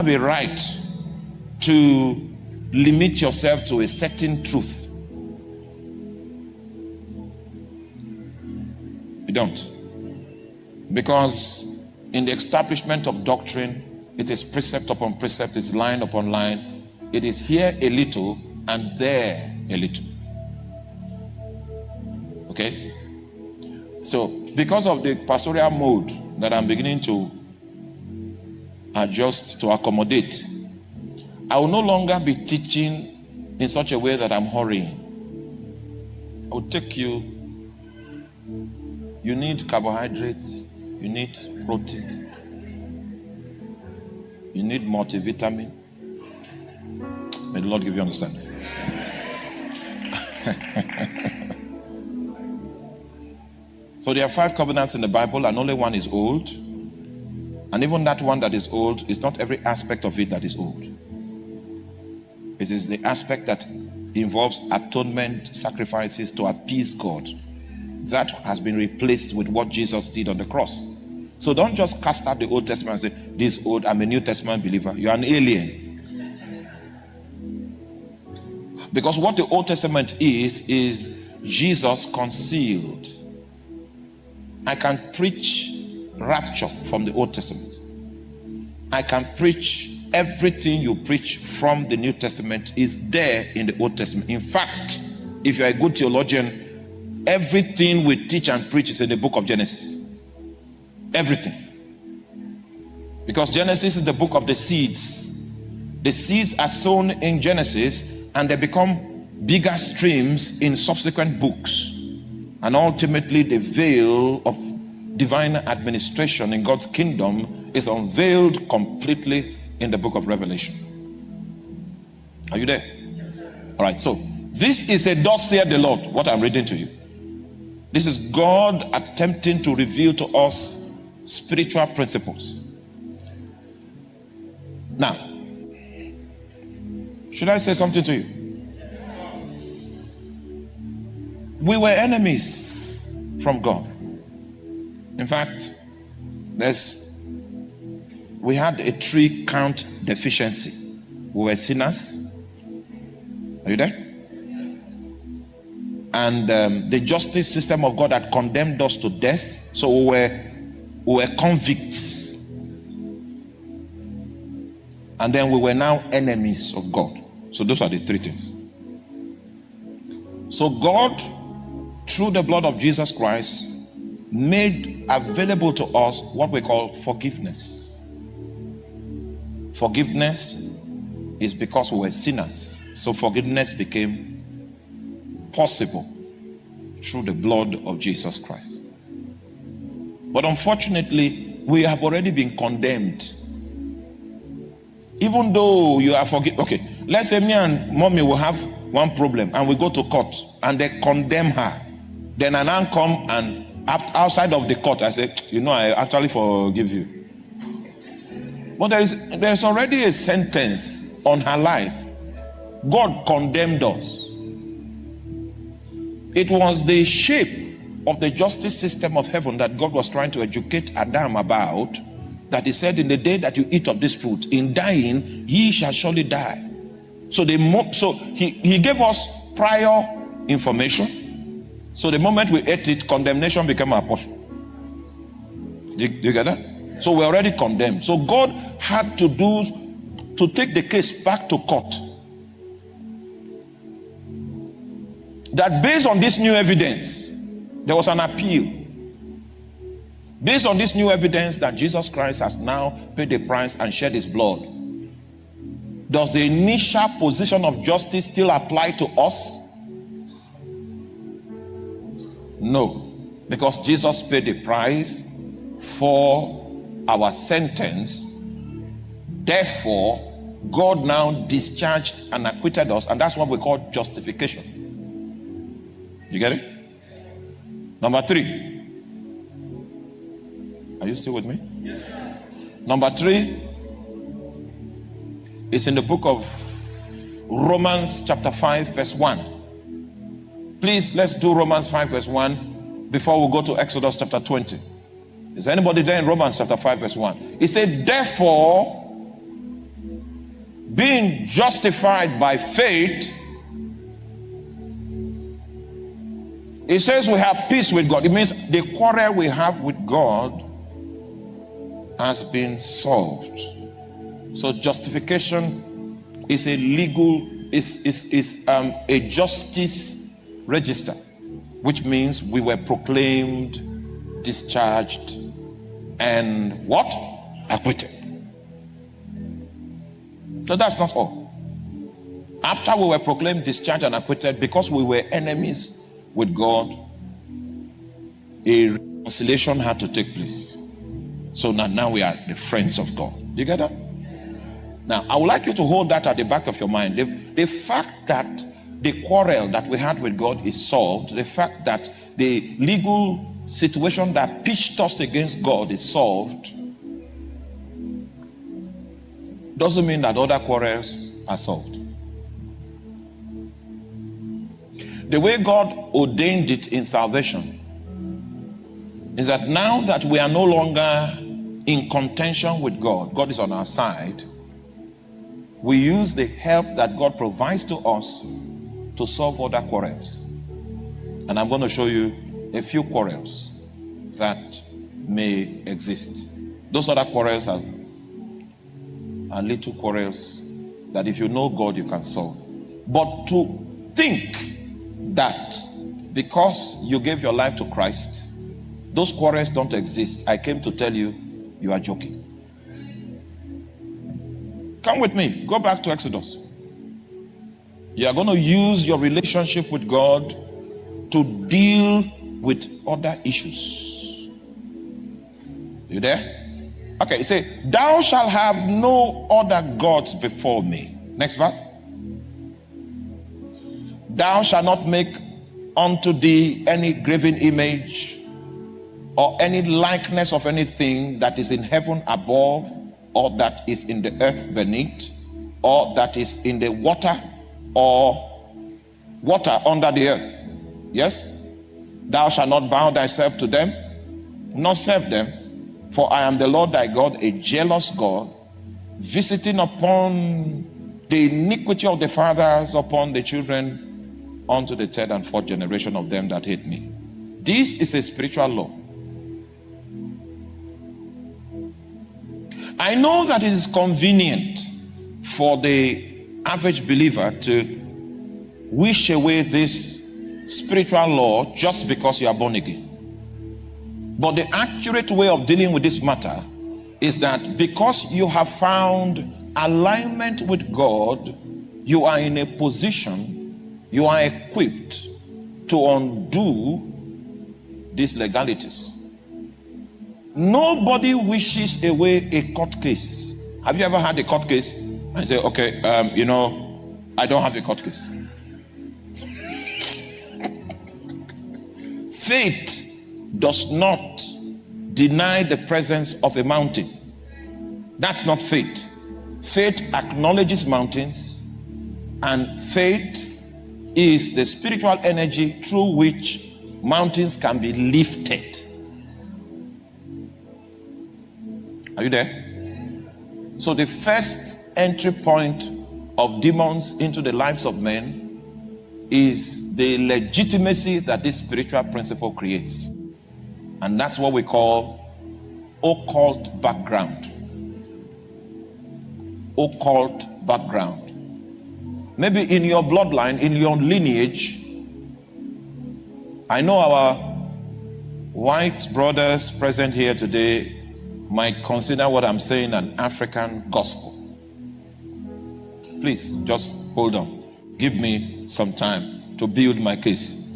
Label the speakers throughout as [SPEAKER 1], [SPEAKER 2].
[SPEAKER 1] have a right to limit yourself to a certain truth. You don't. Because in the establishment of doctrine, it is precept upon precept, it's line upon line. It is here a little and there a little. Okay? So, because of the pastoral mode that I'm beginning to adjust to accommodate, I will no longer be teaching in such a way that I'm hurrying. I will take you. You need carbohydrates, you need protein, you need multivitamin. May the Lord give you understanding. So there are 5 covenants in the Bible, and only one is old. And even that one that is old is not every aspect of it that is old. It is the aspect that involves atonement, sacrifices to appease God. That has been replaced with what Jesus did on the cross. So don't just cast out the Old Testament and say, this old, I'm a New Testament believer. You're an alien. Because what the Old Testament is Jesus concealed. I can preach rapture from the Old Testament. I can preach everything you preach from the New Testament is there in the Old Testament. In fact, if you're a good theologian, everything we teach and preach is in the book of Genesis. Everything. Because Genesis is the book of the seeds. The seeds are sown in Genesis and they become bigger streams in subsequent books. And ultimately the veil of divine administration in God's kingdom is unveiled completely in the book of Revelation. Are you there? Yes. All right, so this is a thus saith the Lord, what I'm reading to you. This is God attempting to reveal to us spiritual principles. Now, should I say something to you? We were enemies from God. In fact, we had a 3 count deficiency. We were sinners. Are you there? And the justice system of God had condemned us to death. So we were convicts. And then we were now enemies of God. So those are the 3 things. So God, through the blood of Jesus Christ, made available to us what we call forgiveness. Forgiveness is because we were sinners. So forgiveness became possible through the blood of Jesus Christ. But unfortunately, we have already been condemned. Even though you are forgiven. Okay, let's say me and mommy will have one problem and we go to court and they condemn her. Then I now come and outside of the court I say, you know, I actually forgive you. But there's already a sentence on her life. God condemned us. It was the shape of the justice system of heaven that God was trying to educate Adam about, that he said, in the day that you eat of this fruit, in dying ye shall surely die. So he gave us prior information. So the moment we ate it, condemnation became our portion. Do you get that? So we're already condemned. So God had to take the case back to court. That based on this new evidence, there was an appeal. Based on this new evidence that Jesus Christ has now paid the price and shed his blood, does the initial position of justice still apply to us? No, because Jesus paid the price for our sentence. Therefore, God now discharged and acquitted us, and that's what we call justification. You get it? Number 3. Are you still with me? Yes, sir. Number 3 is in the book of Romans chapter 5 verse 1. Please, let's do Romans 5 verse 1 before we go to Exodus chapter 20. Is anybody there in Romans chapter 5 verse 1? It said, therefore, being justified by faith, it says we have peace with God. It means the quarrel we have with God has been solved. So justification is a legal, is a justice register, which means we were proclaimed, discharged, and what? Acquitted. So that's not all. After we were proclaimed, discharged, and acquitted, because we were enemies with God, a reconciliation had to take place. So now we are the friends of God. Do you get that? Now, I would like you to hold that at the back of your mind. The fact that the quarrel that we had with God is solved, the fact that the legal situation that pitched us against God is solved, doesn't mean that other quarrels are solved. The way God ordained it in salvation is that now that we are no longer in contention with God, God is on our side, we use the help that God provides to us to solve other quarrels. And I'm going to show you a few quarrels that may exist. Those other quarrels are little quarrels that if you know God, you can solve. But to think that because you gave your life to Christ, those quarrels don't exist, I came to tell you, you are joking. Come with me, go back to Exodus. You are going to use your relationship with God to deal with other issues. You there? Okay, it says, thou shalt have no other gods before me. Next verse. Thou shalt not make unto thee any graven image or any likeness of anything that is in heaven above, or that is in the earth beneath, or that is in the water, or water under the earth. Yes? Thou shalt not bow thyself to them, nor serve them. For I am the Lord thy God, a jealous God, visiting upon the iniquity of the fathers upon the children, unto the third and fourth generation of them that hate me. This is a spiritual law. I know that it is convenient for the average believer to wish away this spiritual law just because you are born again. But the accurate way of dealing with this matter is that because you have found alignment with God, you are in a position, you are equipped to undo these legalities. Nobody wishes away a court case. Have you ever had a court case and say, okay, I don't have a court case? Faith does not deny the presence of a mountain. That's not faith. Faith acknowledges mountains, and faith is the spiritual energy through which mountains can be lifted. Are you there? So the first entry point of demons into the lives of men is the legitimacy that this spiritual principle creates. And that's what we call occult background. Occult background. Maybe in your bloodline, in your lineage, I know our white brothers present here today might consider what I'm saying an African gospel. Please, just hold on. Give me some time to build my case.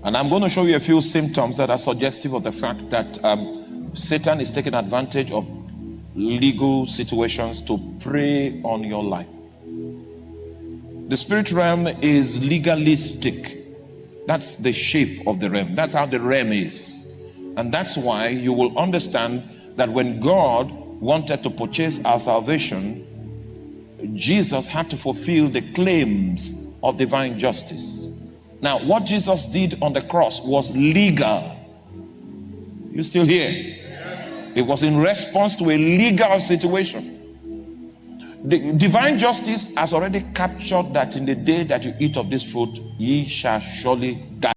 [SPEAKER 1] And I'm going to show you a few symptoms that are suggestive of the fact that Satan is taking advantage of legal situations to prey on your life. The spirit realm is legalistic. That's the shape of the realm. That's how the realm is. And that's why you will understand that when God wanted to purchase our salvation, Jesus had to fulfill the claims of divine justice. Now, what Jesus did on the cross was legal. You still here? Yes. It was in response to a legal situation. The divine justice has already captured that in the day that you eat of this fruit, ye shall surely die.